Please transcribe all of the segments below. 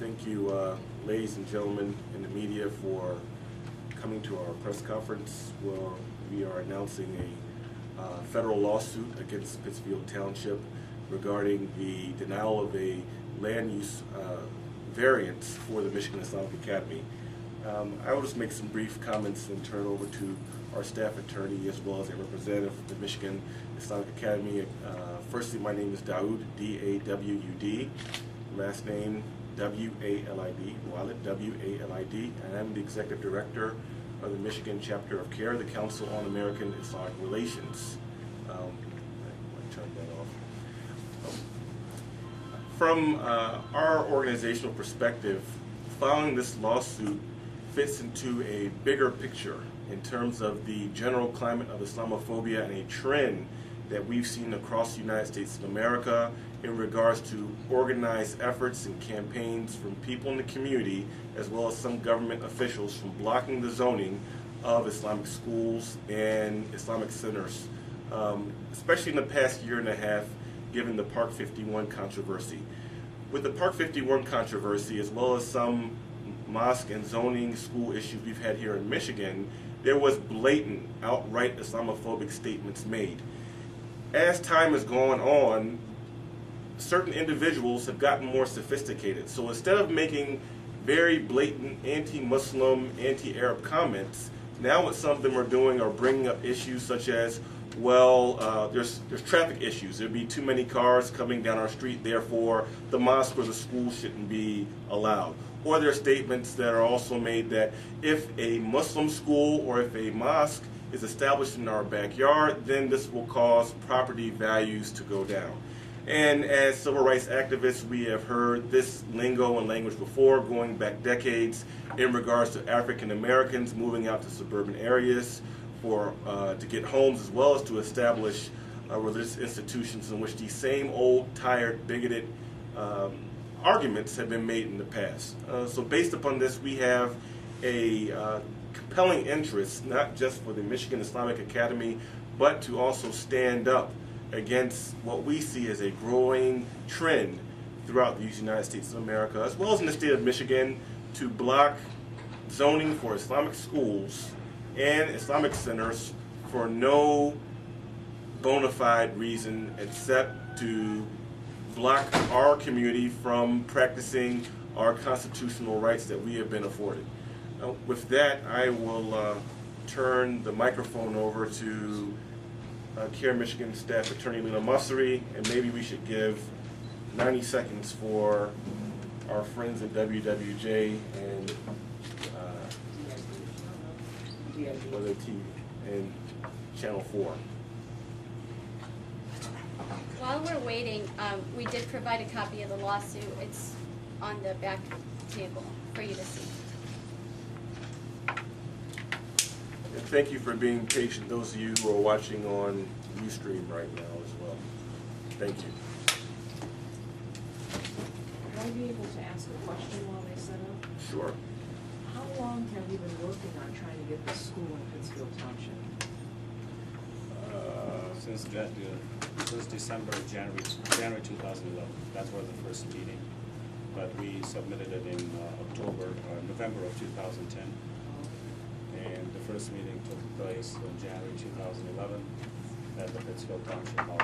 Thank you, ladies and gentlemen in the media, for coming to our press conference where we are announcing a federal lawsuit against Pittsfield Township regarding the denial of a land use variance for the Michigan Islamic Academy. I will just make some brief comments and turn over to our staff attorney as well as a representative of the Michigan Islamic Academy. Firstly, my name is Dawood, D-A-W-U-D. Last name, W-A-L-I-D, Walid, W-A-L-I-D. And I'm the executive director of the Michigan chapter of CAIR, the Council on American Islamic Relations. I turn that off. From our organizational perspective, filing this lawsuit fits into a bigger picture in terms of the general climate of Islamophobia and a trend that we've seen across the United States of America in regards to organized efforts and campaigns from people in the community as well as some government officials from blocking the zoning of Islamic schools and Islamic centers, especially in the past year and a half given the Park 51 controversy. With the Park 51 controversy as well as some mosque and zoning school issues we've had here in Michigan, there was blatant, outright Islamophobic statements made. As time has gone on, certain individuals have gotten more sophisticated. So instead of making very blatant anti-Muslim, anti-Arab comments, now what some of them are doing are bringing up issues such as, well, there's traffic issues. There'd be too many cars coming down our street, therefore the mosque or the school shouldn't be allowed. Or there are statements that are also made that if a Muslim school or if a mosque is established in our backyard, then this will cause property values to go down. And as civil rights activists, we have heard this lingo and language before, going back decades, in regards to African Americans moving out to suburban areas to get homes as well as to establish religious institutions in which these same old, tired, bigoted arguments have been made in the past. So based upon this, we have a compelling interest, not just for the Michigan Islamic Academy, but to also stand up against what we see as a growing trend throughout the United States of America, as well as in the state of Michigan, to block zoning for Islamic schools and Islamic centers for no bona fide reason except to block our community from practicing our constitutional rights that we have been afforded. With that, I will turn the microphone over to CAIR Michigan Staff Attorney Lena Mussery, and maybe we should give 90 seconds for our friends at WWJ and whether TV and Channel 4. While we're waiting, we did provide a copy of the lawsuit. It's on the back table for you to see. And thank you for being patient, those of you who are watching on Ustream right now as well. Thank you. Would I be able to ask a question while they set up? Sure. How long have you been working on trying to get this school in Pittsfield Township? Since December, January 2011. That was the first meeting, but we submitted it in November of 2010. And the first meeting took place in January 2011 at the Pittsfield Township Hall.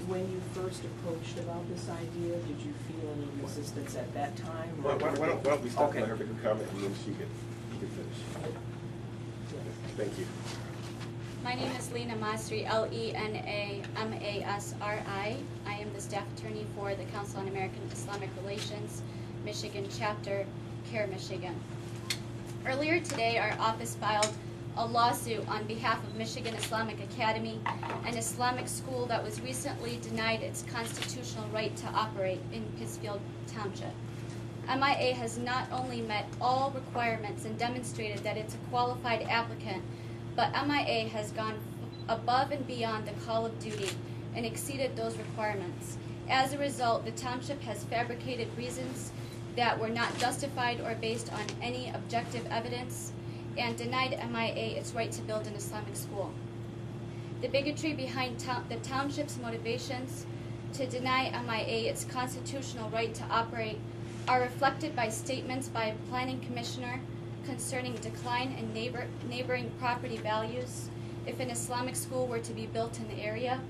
When you first approached about this idea, did you feel any resistance at that time? Why don't we stop and let her make a comment and then she can finish. Thank you. My name is Lena Masri, L-E-N-A-M-A-S-R-I. I am the staff attorney for the Council on American Islamic Relations, Michigan chapter, CAIR, Michigan. Earlier today, our office filed a lawsuit on behalf of Michigan Islamic Academy, an Islamic school that was recently denied its constitutional right to operate in Pittsfield Township. MIA has not only met all requirements and demonstrated that it's a qualified applicant, but MIA has gone above and beyond the call of duty and exceeded those requirements. As a result, the township has fabricated reasons that were not justified or based on any objective evidence, and denied MIA its right to build an Islamic school. The bigotry behind the township's motivations to deny MIA its constitutional right to operate are reflected by statements by a planning commissioner concerning decline in neighboring property values if an Islamic school were to be built in the area,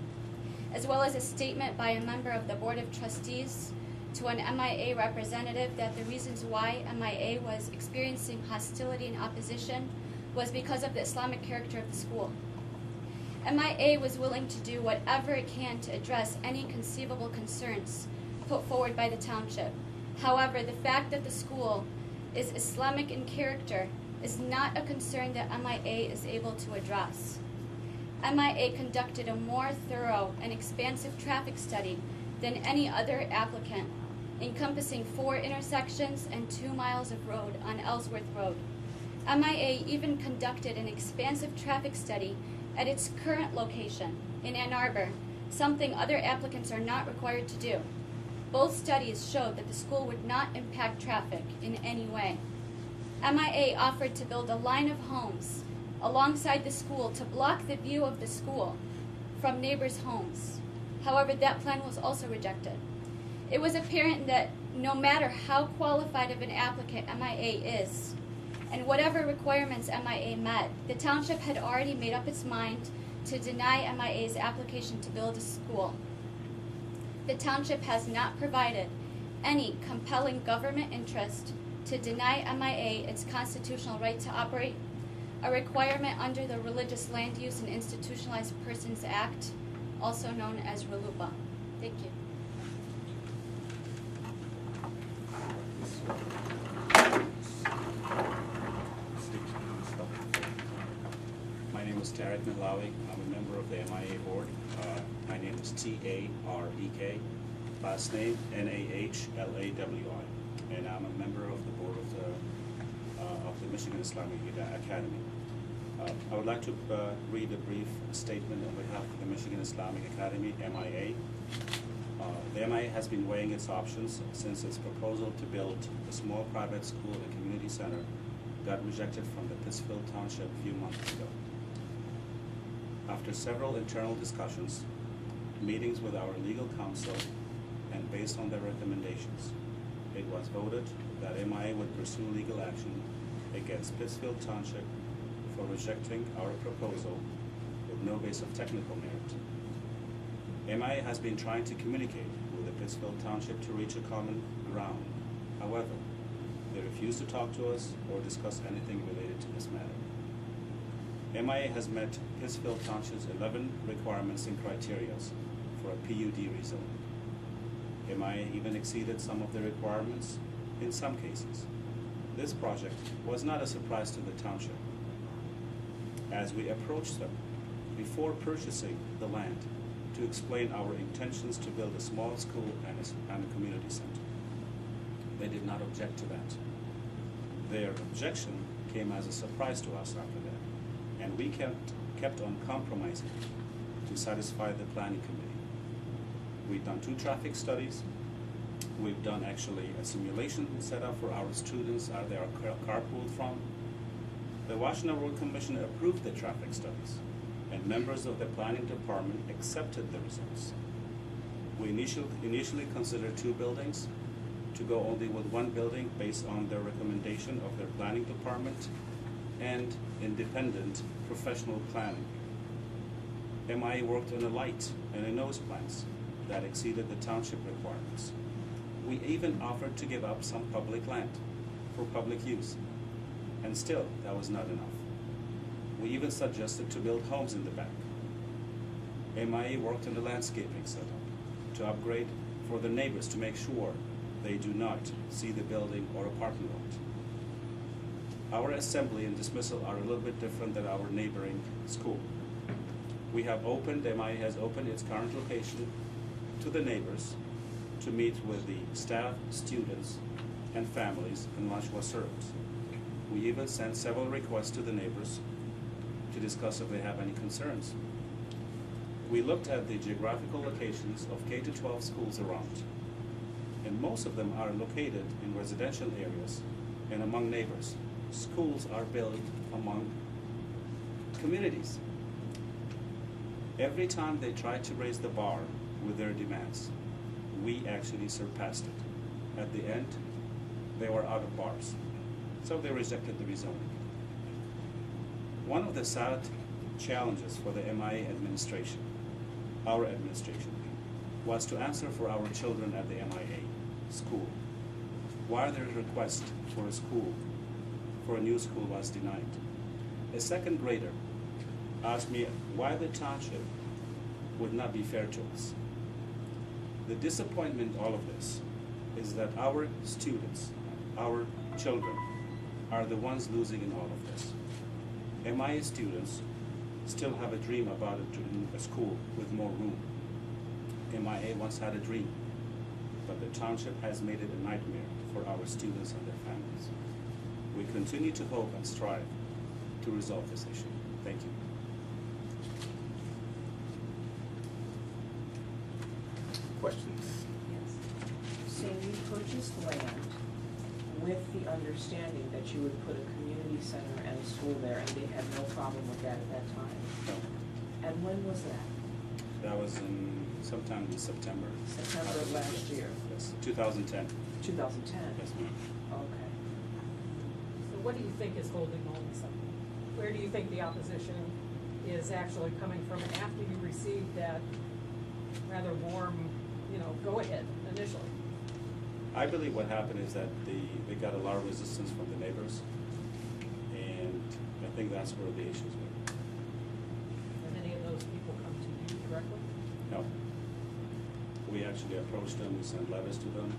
as well as a statement by a member of the Board of Trustees to an MIA representative that the reasons why MIA was experiencing hostility and opposition was because of the Islamic character of the school. MIA was willing to do whatever it can to address any conceivable concerns put forward by the township. However, the fact that the school is Islamic in character is not a concern that MIA is able to address. MIA conducted a more thorough and expansive traffic study than any other applicant, encompassing 4 intersections and 2 miles of road on Ellsworth Road. MIA even conducted an expansive traffic study at its current location in Ann Arbor, something other applicants are not required to do. Both studies showed that the school would not impact traffic in any way. MIA offered to build a line of homes alongside the school to block the view of the school from neighbors' homes. However, that plan was also rejected. It was apparent that no matter how qualified of an applicant MIA is, and whatever requirements MIA met, the township had already made up its mind to deny MIA's application to build a school. The township has not provided any compelling government interest to deny MIA its constitutional right to operate, a requirement under the Religious Land Use and Institutionalized Persons Act, also known as RLUIPA. Thank you. My name is Tarek Milawi. I'm a member of the MIA board. My name is T-A-R-E-K. Last name N-A-H-L-A-W-I. And I'm a member of the board of the Michigan Islamic Academy. I would like to read a brief statement on behalf of the Michigan Islamic Academy, MIA. The MIA has been weighing its options since its proposal to build a small private school and community center got rejected from the Pittsfield Township a few months ago. After several internal discussions, meetings with our legal counsel, and based on their recommendations, it was voted that MIA would pursue legal action against Pittsfield Township for rejecting our proposal with no base of technical merit. MIA has been trying to communicate with the Pittsfield Township to reach a common ground. However, they refuse to talk to us or discuss anything related to this matter. MIA has met Pittsfield Township's 11 requirements and criteria for a PUD rezone. MIA even exceeded some of the requirements in some cases. This project was not a surprise to the township. As we approached them before purchasing the land to explain our intentions to build a small school and a community center, they did not object to that. Their objection came as a surprise to us after that, and we kept on compromising to satisfy the planning committee. We've done 2 traffic studies. We've done actually a simulation set up for our students they are carpooled from. The Washington Road Commission approved the traffic studies, and members of the planning department accepted the results. We initially considered 2 buildings, to go only with 1 building based on the recommendation of their planning department and independent professional planning. MIA worked on a light and a nose plans that exceeded the township requirements. We even offered to give up some public land for public use, and still that was not enough. We even suggested to build homes in the back. MIA worked on the landscaping setup to upgrade for the neighbors to make sure they do not see the building or a parking lot. Our assembly and dismissal are a little bit different than our neighboring school. MIA has opened its current location to the neighbors to meet with the staff, students, and families, and lunch was served. We even sent several requests to the neighbors to discuss if they have any concerns. We looked at the geographical locations of K-12 schools around, and most of them are located in residential areas and among neighbors. schools are built among communities. Every time they tried to raise the bar with their demands, we actually surpassed it. At the end, they were out of bars, so they rejected the rezoning. One of the sad challenges for the MIA administration, our administration, was to answer for our children at the MIA school. Why their request for a school, for a new school, was denied. A second grader asked me why the township would not be fair to us. The disappointment in all of this is that our students, our children, are the ones losing in all of this. MIA students still have a dream about a school with more room. MIA once had a dream, but the township has made it a nightmare for our students and their families. We continue to hope and strive to resolve this issue. Thank you. Questions? Yes. So you purchased land with the understanding that you would put a community center and a school there, and they had no problem with that at that time? No, And when was that? that was sometime in September. September of last year? Yes, 2010. 2010? Yes, ma'am. Okay. So what do you think is holding all this up? Where do you think the opposition is actually coming from after you received that rather warm, go-ahead initially? I believe what happened is that they got a lot of resistance from the neighbors, and I think that's where the issues were. And any of those people come to you directly? No. We actually approached them, we sent letters to them.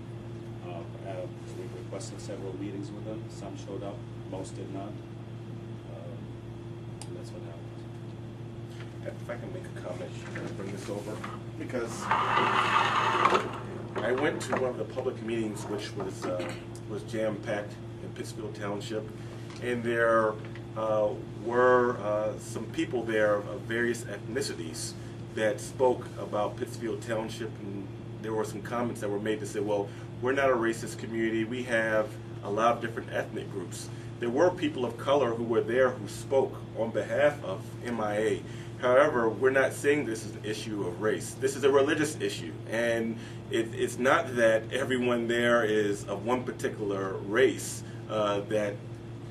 We requested several meetings with them. Some showed up, most did not. And that's what happened. If I can make a comment, can I bring this over? Because I went to one of the public meetings, which was jam-packed in Pittsfield Township, and there were some people there of various ethnicities that spoke about Pittsfield Township, and there were some comments that were made that said, well, we're not a racist community, we have a lot of different ethnic groups. There were people of color who were there who spoke on behalf of MIA. However, we're not saying this is an issue of race. This is a religious issue, and it's not that everyone there is of one particular race that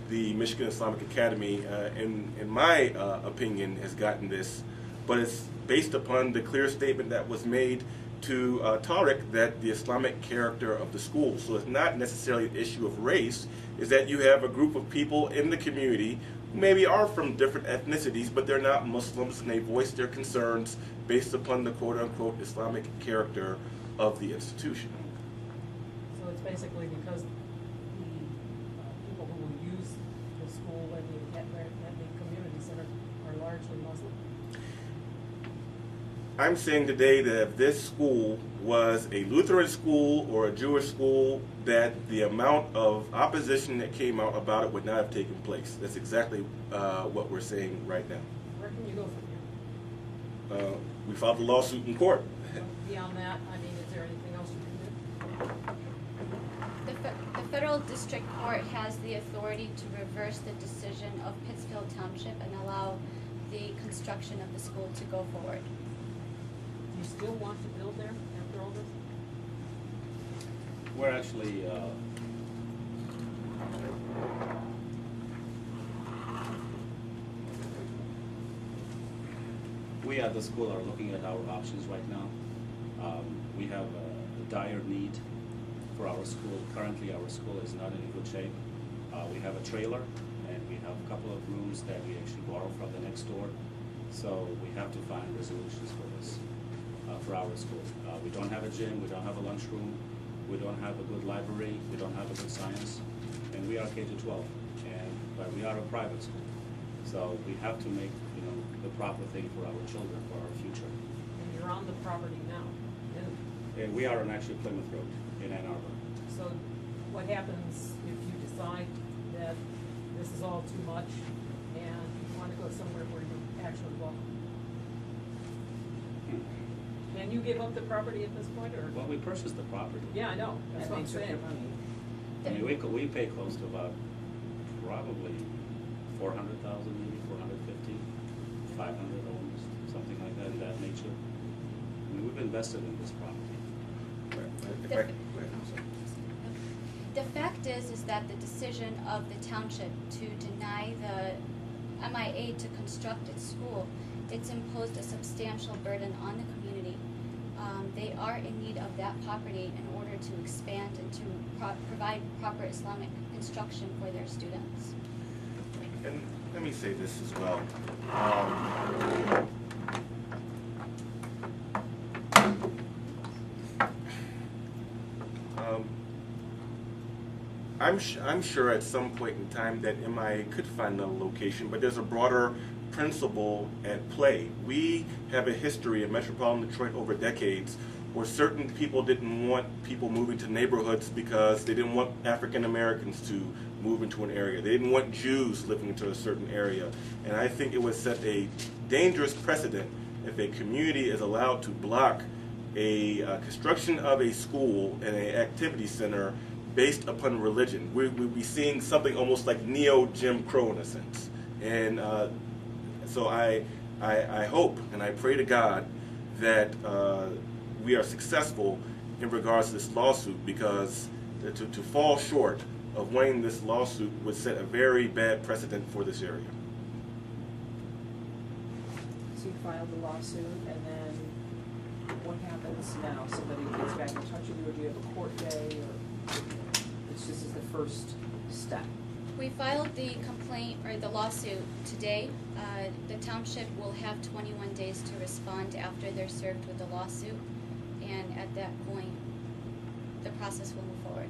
the Michigan Islamic Academy, in my opinion, has gotten this, but it's based upon the clear statement that was made to Tariq that the Islamic character of the school. So it's not necessarily an issue of race, is that you have a group of people in the community who maybe are from different ethnicities, but they're not Muslims, and they voice their concerns based upon the quote-unquote Islamic character of the institution. So it's basically because the people who will use the school and the community center are largely Muslim? I'm saying today that if this school was a Lutheran school or a Jewish school, that the amount of opposition that came out about it would not have taken place. That's exactly what we're saying right now. Where can you go from here? We filed a lawsuit in court. Beyond that, is there anything else you can do? The federal district court has the authority to reverse the decision of Pittsfield Township and allow the construction of the school to go forward. Do you still want to build there after all this? We're actually we at the school are looking at our options right now. We have a dire need for our school. Currently, our school is not in good shape. We have a trailer, and we have a couple of rooms that we actually borrow from the next door. So we have to find resolutions for this, for our school. We don't have a gym, we don't have a lunchroom, we don't have a good library, we don't have a good science, and we are K-12, but we are a private school. So we have to make, the proper thing for our children, for our future. And you're on the property now. And we are on actually Plymouth Road in Ann Arbor. So what happens if you decide that this is all too much and you want to go somewhere where you're actually welcome? Can you give up the property at this point, or? Well, we purchased the property. Yeah, I know, that's And what I'm they took your saying. money. I mean, we pay close to about probably 400,000, maybe 450, 500 almost, something like that, in that nature. I mean, we've invested in this property. If I- go ahead, I'm sorry. The fact is that the decision of the township to deny the MIA to construct its school, it's imposed a substantial burden on the community. They are in need of that property in order to expand and to provide proper Islamic instruction for their students. And let me say this as well. I'm sure at some point in time that MIA could find another location, but there's a broader principle at play. We have a history in metropolitan Detroit over decades where certain people didn't want people moving to neighborhoods because they didn't want African Americans to move into an area. They didn't want Jews living into a certain area. And I think it would set a dangerous precedent if a community is allowed to block a construction of a school and an activity center based upon religion. We'll be seeing something almost like neo-Jim Crow in a sense. And so I hope and I pray to God that we are successful in regards to this lawsuit, because to fall short of winning this lawsuit would set a very bad precedent for this area. So you filed the lawsuit, and then what happens now? Somebody gets back in touch with you, or do you have a court day, or this is the first step? We filed the complaint or the lawsuit today. The township will have 21 days to respond after they're served with the lawsuit, and at that point, the process will move forward.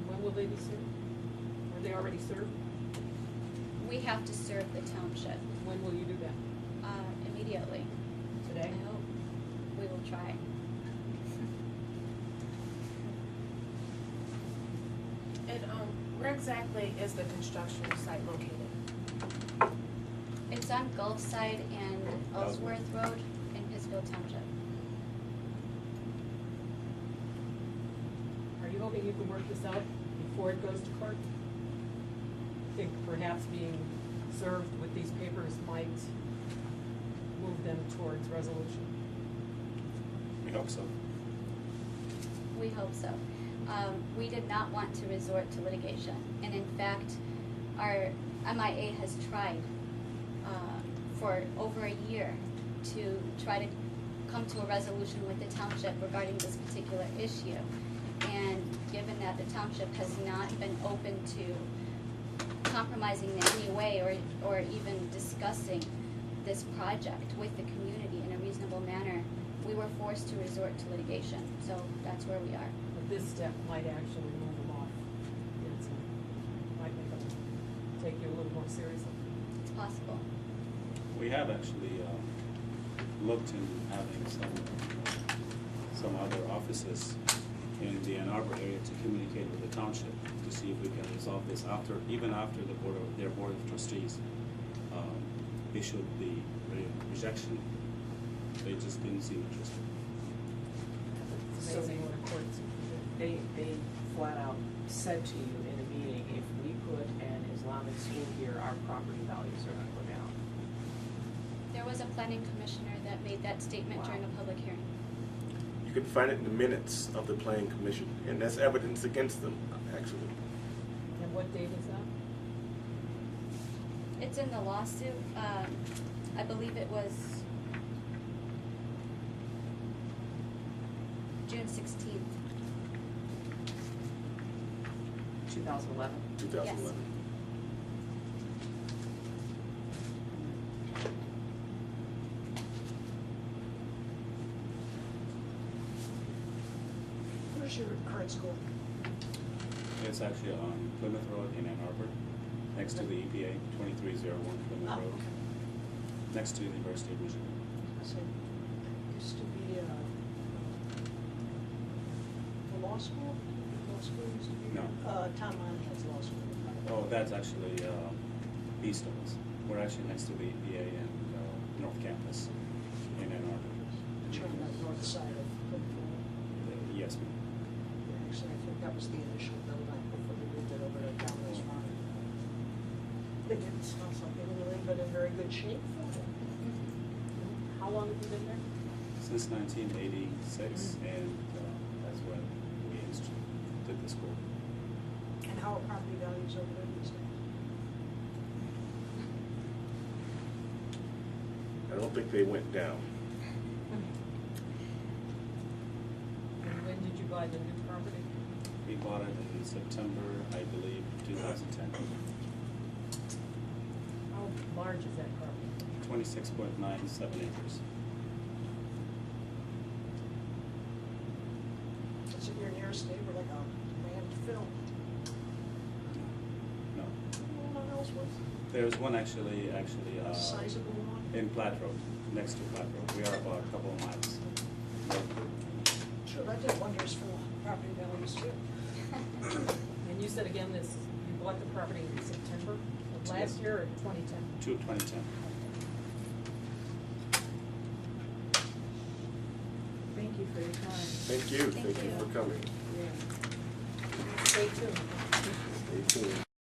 When will they be served? Are they already served? We have to serve the township When will you do that? immediately. Today? I hope. We will try. And where exactly is the construction site located? It's on Gulfside and Ellsworth Road in Pittsfield Township. Are you hoping you can work this out before it goes to court? I think perhaps being served with these papers might move them towards resolution. We hope so. We hope so. We did not want to resort to litigation, and in fact, our MIA has tried for over a year to try to come to a resolution with the township regarding this particular issue. And given that the township has not been open to compromising in any way or even discussing this project with the community in a reasonable manner, we were forced to resort to litigation. So that's where we are. But this step might actually move them off. It might make them take you a little more seriously. It's possible. We have actually looked into having some other offices in the Ann Arbor area to communicate with the township to see if we can resolve this even after their board of trustees issued the rejection. They just didn't seem interested. It's So amazing what a court's. They flat out said to you in a meeting, if we put an Islamic school here, our property values are gonna go down. There was a planning commissioner that made that statement during a public hearing. You can find it in the minutes of the Planning Commission, and that's evidence against them, actually. And what date is that? It's in the lawsuit. I believe it was June 16th. 2011. 2011. Where's your current school? It's actually on Plymouth Road in Ann Arbor, next to the EPA, 2301 Plymouth Oh, Road, okay. next to the University of Michigan. So, used to be a law school? Law school used to be? No. Tom Mine has law school. Oh, that's actually east of us. We're actually next to the EPA and North Campus in Ann Arbor. You're on the north side of Plymouth Road. Yes, ma'am. Yeah, actually, I think that was the initial build-up before they moved it over to Downers Farm. think it sounds like they've really been in very good shape. How long have you been there? Since 1986, and that's when we did the school. And how are property values over there these days? I don't think they went down. And when did you buy the new property? We bought it in September, I believe, 2010. How large is that property? 26.97 acres. Is it your nearest neighbor, like a landfill? No. Anyone else with There's one actually, a sizable one? in Platte Road, next to Platte Road. We are about a couple of miles. Sure, that did wonders for property values too. And you said again this, you bought the property in September of last Yes. year or 2010? 2010. Thank you for your time. Thank you Thank for you. coming. Yeah. Stay tuned. Stay tuned.